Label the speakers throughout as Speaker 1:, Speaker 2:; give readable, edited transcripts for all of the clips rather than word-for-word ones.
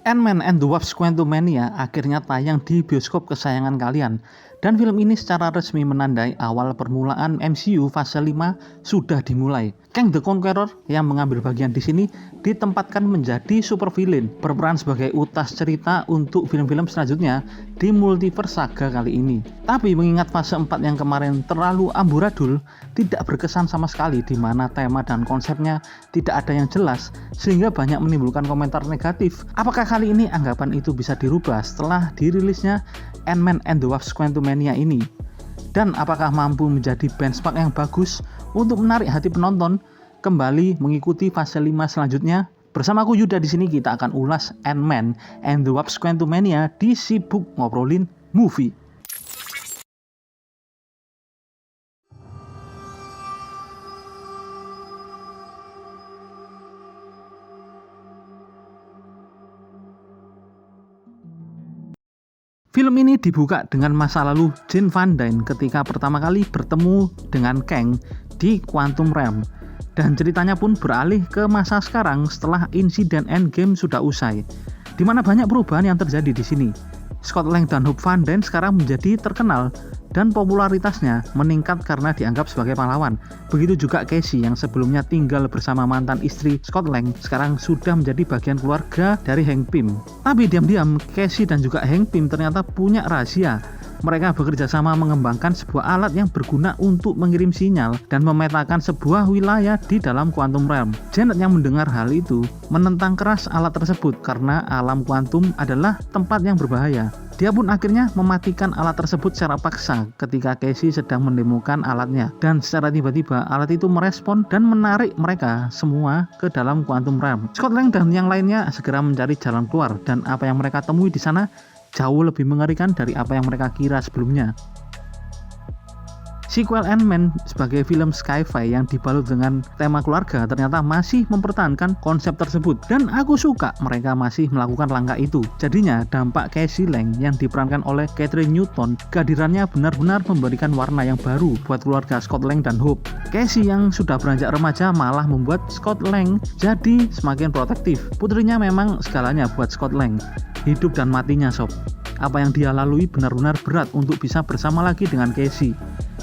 Speaker 1: Ant-Man and the Wasp: Quantumania akhirnya tayang di bioskop kesayangan kalian. Dan film ini secara resmi menandai awal permulaan MCU fase 5 sudah dimulai. Kang the Conqueror yang mengambil bagian di sini ditempatkan menjadi super villain, berperan sebagai utas cerita untuk film-film selanjutnya di multiverse saga kali ini. Tapi mengingat fase 4 yang kemarin terlalu amburadul, tidak berkesan sama sekali di mana tema dan konsepnya tidak ada yang jelas sehingga banyak menimbulkan komentar negatif. Apakah kali ini anggapan itu bisa dirubah setelah dirilisnya Ant-Man and the Wasp: Quantumania ini? Dan apakah mampu menjadi benchmark yang bagus untuk menarik hati penonton kembali mengikuti fase 5 selanjutnya? Bersama aku Yuda di sini kita akan ulas Ant-Man and the Wasp: Quantumania di Sibuk Ngobrolin Movie. Film ini dibuka dengan masa lalu Jane Van Dyne ketika pertama kali bertemu dengan Kang di Quantum Realm. Dan ceritanya pun beralih ke masa sekarang setelah insiden Endgame sudah usai, di mana banyak perubahan yang terjadi di sini. Scott Lang dan Hope Van Dyne sekarang menjadi terkenal dan popularitasnya meningkat karena dianggap sebagai pahlawan. Begitu juga Casey yang sebelumnya tinggal bersama mantan istri Scott Lang sekarang sudah menjadi bagian keluarga dari Hank Pym. Tapi diam-diam Casey dan juga Hank Pym ternyata punya rahasia. Mereka bekerja sama mengembangkan sebuah alat yang berguna untuk mengirim sinyal dan memetakan sebuah wilayah di dalam Quantum Realm. Janet yang mendengar hal itu menentang keras alat tersebut karena alam kuantum adalah tempat yang berbahaya. Dia pun akhirnya mematikan alat tersebut secara paksa ketika Casey sedang mendemokan alatnya. Dan secara tiba-tiba alat itu merespon dan menarik mereka semua ke dalam Quantum Realm. Scott Lang dan yang lainnya segera mencari jalan keluar dan apa yang mereka temui di sana jauh lebih mengerikan dari apa yang mereka kira sebelumnya. Sequel Ant-Man sebagai film sci-fi yang dibalut dengan tema keluarga ternyata masih mempertahankan konsep tersebut, dan aku suka mereka masih melakukan langkah itu. Jadinya dampak Casey Lang yang diperankan oleh Catherine Newton, kehadirannya benar-benar memberikan warna yang baru buat keluarga Scott Lang dan Hope. Casey yang sudah beranjak remaja malah membuat Scott Lang jadi semakin protektif. Putrinya memang segalanya buat Scott Lang, hidup dan matinya sob. Apa yang dia lalui benar-benar berat untuk bisa bersama lagi dengan Casey.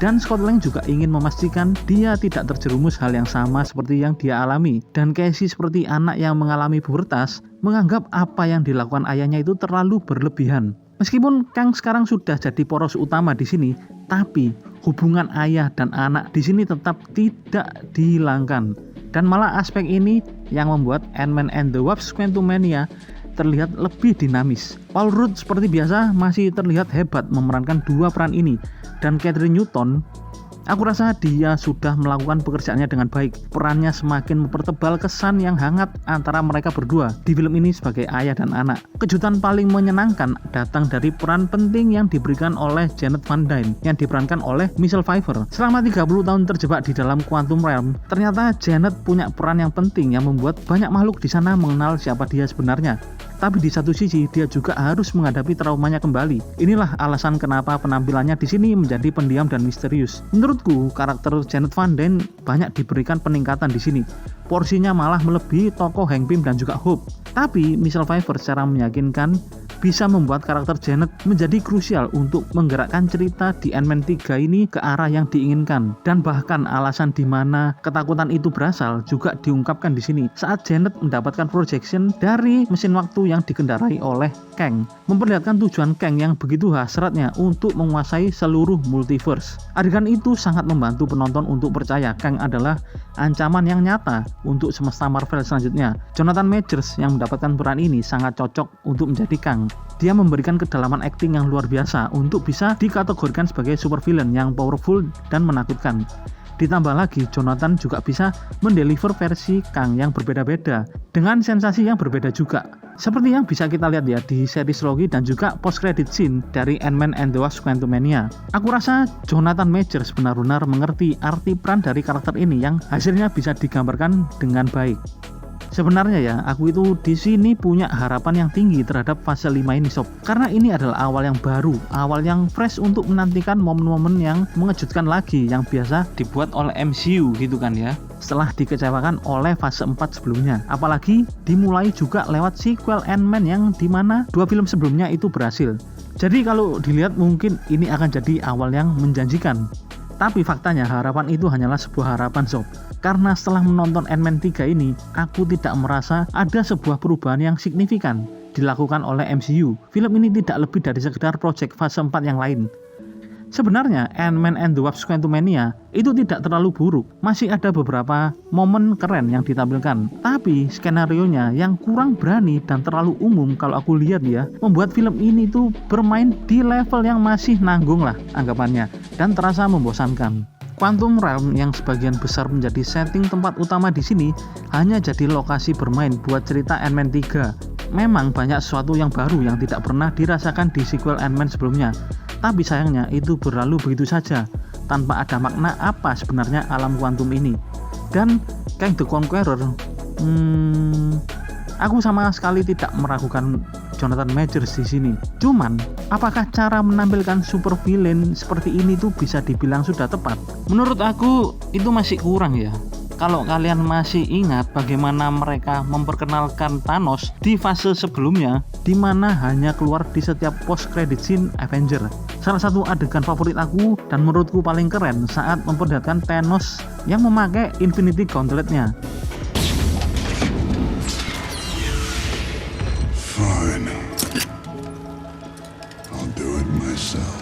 Speaker 1: Dan Scott Lang juga ingin memastikan dia tidak terjerumus hal yang sama seperti yang dia alami. Dan Casey seperti anak yang mengalami pubertas, menganggap apa yang dilakukan ayahnya itu terlalu berlebihan. Meskipun Kang sekarang sudah jadi poros utama di sini, tapi hubungan ayah dan anak di sini tetap tidak dihilangkan. Dan malah aspek ini yang membuat Ant-Man and the Wasp: Quantumania terlihat lebih dinamis. Paul Rudd seperti biasa masih terlihat hebat memerankan dua peran ini, dan Catherine Newton, aku rasa dia sudah melakukan pekerjaannya dengan baik. Perannya semakin mempertebal kesan yang hangat antara mereka berdua di film ini sebagai ayah dan anak. Kejutan paling menyenangkan datang dari peran penting yang diberikan oleh Janet Van Dyne yang diperankan oleh Michelle Pfeiffer. Selama 30 tahun terjebak di dalam Quantum Realm, ternyata Janet punya peran yang penting yang membuat banyak makhluk di sana mengenal siapa dia sebenarnya. Tapi di satu sisi dia juga harus menghadapi traumanya kembali. Inilah alasan kenapa penampilannya di sini menjadi pendiam dan misterius. Menurutku karakter Janet Van Dyne banyak diberikan peningkatan di sini. Porsinya malah melebihi tokoh Hank Pym dan juga Hope. Tapi Michelle Pfeiffer secara meyakinkan bisa membuat karakter Janet menjadi krusial untuk menggerakkan cerita di Ant-Man 3 ini ke arah yang diinginkan. Dan bahkan alasan di mana ketakutan itu berasal juga diungkapkan di sini saat Janet mendapatkan projection dari mesin waktu yang dikendarai oleh Kang, memperlihatkan tujuan Kang yang begitu hasratnya untuk menguasai seluruh multiverse. Adegan itu sangat membantu penonton untuk percaya Kang adalah ancaman yang nyata untuk semesta Marvel selanjutnya. Jonathan Majors yang mendapatkan peran ini sangat cocok untuk menjadi Kang. Dia memberikan kedalaman akting yang luar biasa untuk bisa dikategorikan sebagai super villain yang powerful dan menakutkan. Ditambah lagi Jonathan juga bisa mendeliver versi Kang yang berbeda-beda dengan sensasi yang berbeda juga. Seperti yang bisa kita lihat ya di series Loki dan juga post credit scene dari Ant-Man and the Wasp: Quantumania. Aku rasa Jonathan Majors benar-benar mengerti arti peran dari karakter ini yang hasilnya bisa digambarkan dengan baik. Sebenarnya ya, aku itu di sini punya harapan yang tinggi terhadap fase 5 ini sob. Karena ini adalah awal yang baru, awal yang fresh untuk menantikan momen-momen yang mengejutkan lagi yang biasa dibuat oleh MCU gitu kan ya. Setelah dikecewakan oleh fase 4 sebelumnya. Apalagi dimulai juga lewat sequel Ant-Man yang dimana 2 film sebelumnya itu berhasil. Jadi kalau dilihat mungkin ini akan jadi awal yang menjanjikan. Tapi faktanya harapan itu hanyalah sebuah harapan sob. Karena setelah menonton Ant-Man 3 ini, aku tidak merasa ada sebuah perubahan yang signifikan dilakukan oleh MCU. Film ini tidak lebih dari sekedar project fase 4 yang lain. Sebenarnya Ant-Man and the Wasp: Quantumania itu tidak terlalu buruk. Masih ada beberapa momen keren yang ditampilkan. Tapi skenarionya yang kurang berani dan terlalu umum kalau aku lihat ya, membuat film ini tuh bermain di level yang masih nanggung lah anggapannya dan terasa membosankan. Quantum Realm yang sebagian besar menjadi setting tempat utama di sini hanya jadi lokasi bermain buat cerita Ant-Man 3. Memang banyak sesuatu yang baru yang tidak pernah dirasakan di sequel Ant-Man sebelumnya. Tapi sayangnya itu berlalu begitu saja tanpa ada makna apa sebenarnya alam kuantum ini. Dan Kang the Conqueror, aku sama sekali tidak meragukan Jonathan Majors di sini. Cuman, apakah cara menampilkan super villain seperti ini tuh bisa dibilang sudah tepat? Menurut aku itu masih kurang ya. Kalau kalian masih ingat bagaimana mereka memperkenalkan Thanos di fase sebelumnya, di mana hanya keluar di setiap post credit scene Avenger. Salah satu adegan favorit aku dan menurutku paling keren saat memperlihatkan Thanos yang memakai Infinity Gauntlet-nya.
Speaker 2: Fine. I'll do it myself.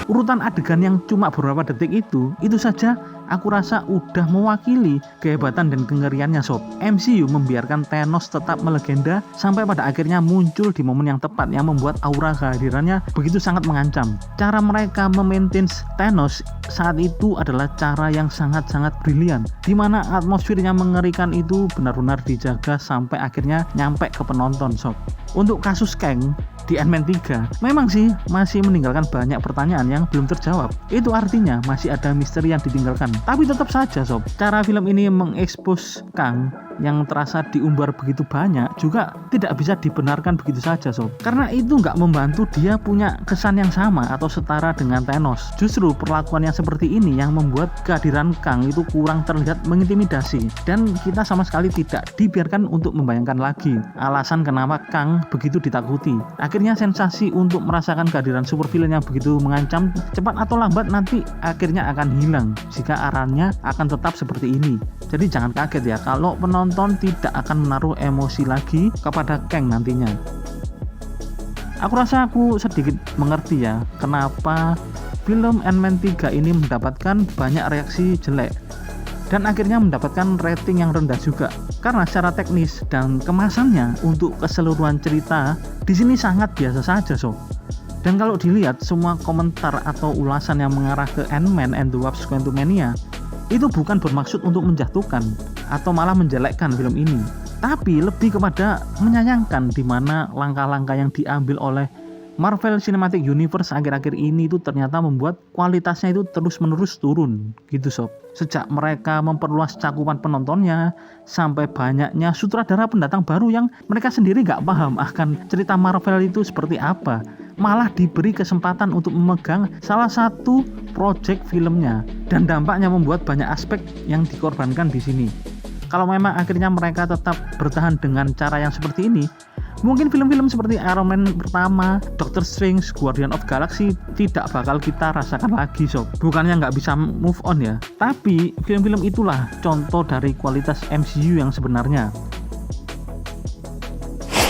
Speaker 1: Urutan adegan yang cuma beberapa detik itu saja aku rasa udah mewakili kehebatan dan kengeriannya sob. MCU membiarkan Thanos tetap melegenda sampai pada akhirnya muncul di momen yang tepat yang membuat aura kehadirannya begitu sangat mengancam. Cara mereka memaintain Thanos saat itu adalah cara yang sangat-sangat brilian, di mana atmosfernya mengerikan itu benar-benar dijaga sampai akhirnya nyampe ke penonton sob. Untuk kasus Kang di Ant-Man 3 memang sih masih meninggalkan banyak pertanyaan yang belum terjawab. Itu artinya masih ada misteri yang ditinggalkan. Tapi tetap saja sob, cara film ini mengekspos Kang yang terasa diumbar begitu banyak juga tidak bisa dibenarkan begitu saja sob, karena itu nggak membantu dia punya kesan yang sama atau setara dengan Thanos. Justru perlakuan yang seperti ini yang membuat kehadiran Kang itu kurang terlihat mengintimidasi, dan kita sama sekali tidak dibiarkan untuk membayangkan lagi alasan kenapa Kang begitu ditakuti. Akhirnya sensasi untuk merasakan kehadiran supervillain yang begitu mengancam cepat atau lambat nanti akhirnya akan hilang jika arahnya akan tetap seperti ini. Jadi jangan kaget ya kalau penonton tidak akan menaruh emosi lagi kepada Kang nantinya. Aku rasa aku sedikit mengerti ya kenapa film Ant-Man 3 ini mendapatkan banyak reaksi jelek dan akhirnya mendapatkan rating yang rendah juga, karena secara teknis dan kemasannya untuk keseluruhan cerita di sini sangat biasa saja sob. Dan kalau dilihat semua komentar atau ulasan yang mengarah ke Ant-Man and the Wasp: Quantumania itu bukan bermaksud untuk menjatuhkan atau malah menjelekkan film ini, tapi lebih kepada menyayangkan di mana langkah-langkah yang diambil oleh Marvel Cinematic Universe akhir-akhir ini itu ternyata membuat kualitasnya itu terus-menerus turun gitu sob. Sejak mereka memperluas cakupan penontonnya sampai banyaknya sutradara pendatang baru yang mereka sendiri gak paham akan cerita Marvel itu seperti apa, malah diberi kesempatan untuk memegang salah satu project filmnya, dan dampaknya membuat banyak aspek yang dikorbankan di sini. Kalau memang akhirnya mereka tetap bertahan dengan cara yang seperti ini, mungkin film-film seperti Iron Man pertama, Doctor Strange, Guardian of Galaxy tidak bakal kita rasakan lagi sob. Bukannya nggak bisa move on ya, tapi film-film itulah contoh dari kualitas MCU yang sebenarnya.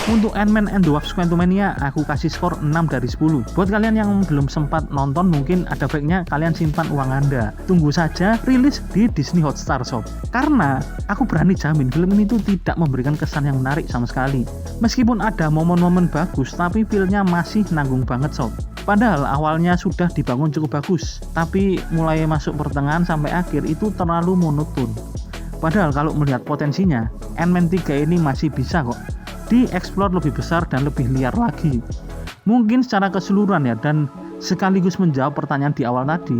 Speaker 1: Untuk Ant-Man and the Wasp: Quantumania aku kasih skor 6 dari 10. Buat kalian yang belum sempat nonton, mungkin ada baiknya kalian simpan uang Anda. Tunggu saja rilis di Disney Hotstar sob. Karena aku berani jamin film ini tuh tidak memberikan kesan yang menarik sama sekali. Meskipun ada momen-momen bagus, tapi filmnya masih nanggung banget sob. Padahal awalnya sudah dibangun cukup bagus, tapi mulai masuk pertengahan sampai akhir itu terlalu monoton. Padahal kalau melihat potensinya, Ant-Man 3 ini masih bisa kok dieksplor lebih besar dan lebih liar lagi. Mungkin secara keseluruhan ya, dan sekaligus menjawab pertanyaan di awal tadi,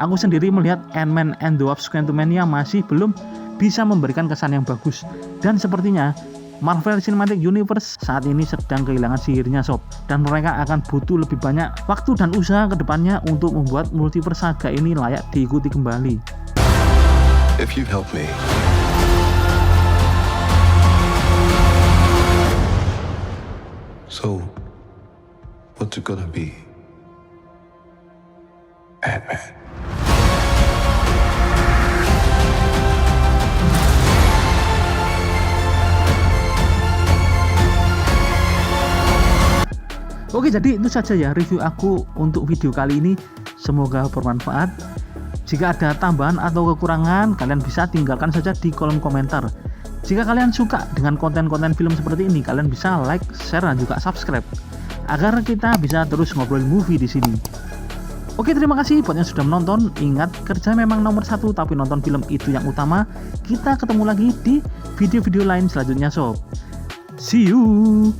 Speaker 1: aku sendiri melihat Ant-Man and the Wasp: Quantumania masih belum bisa memberikan kesan yang bagus. Dan sepertinya Marvel Cinematic Universe saat ini sedang kehilangan sihirnya sob, dan mereka akan butuh lebih banyak waktu dan usaha ke depannya untuk membuat multiverse saga ini layak diikuti kembali.
Speaker 2: If you help me, so what's it gonna be? Ant-Man.
Speaker 1: Oke, jadi itu saja ya review aku untuk video kali ini. Semoga bermanfaat. Jika ada tambahan atau kekurangan, kalian bisa tinggalkan saja di kolom komentar. Jika kalian suka dengan konten-konten film seperti ini, kalian bisa like, share, dan juga subscribe agar kita bisa terus ngobrol movie di sini. Oke, terima kasih buat yang sudah menonton. Ingat, kerja memang nomor satu, tapi nonton film itu yang utama. Kita ketemu lagi di video-video lain selanjutnya sob. See you.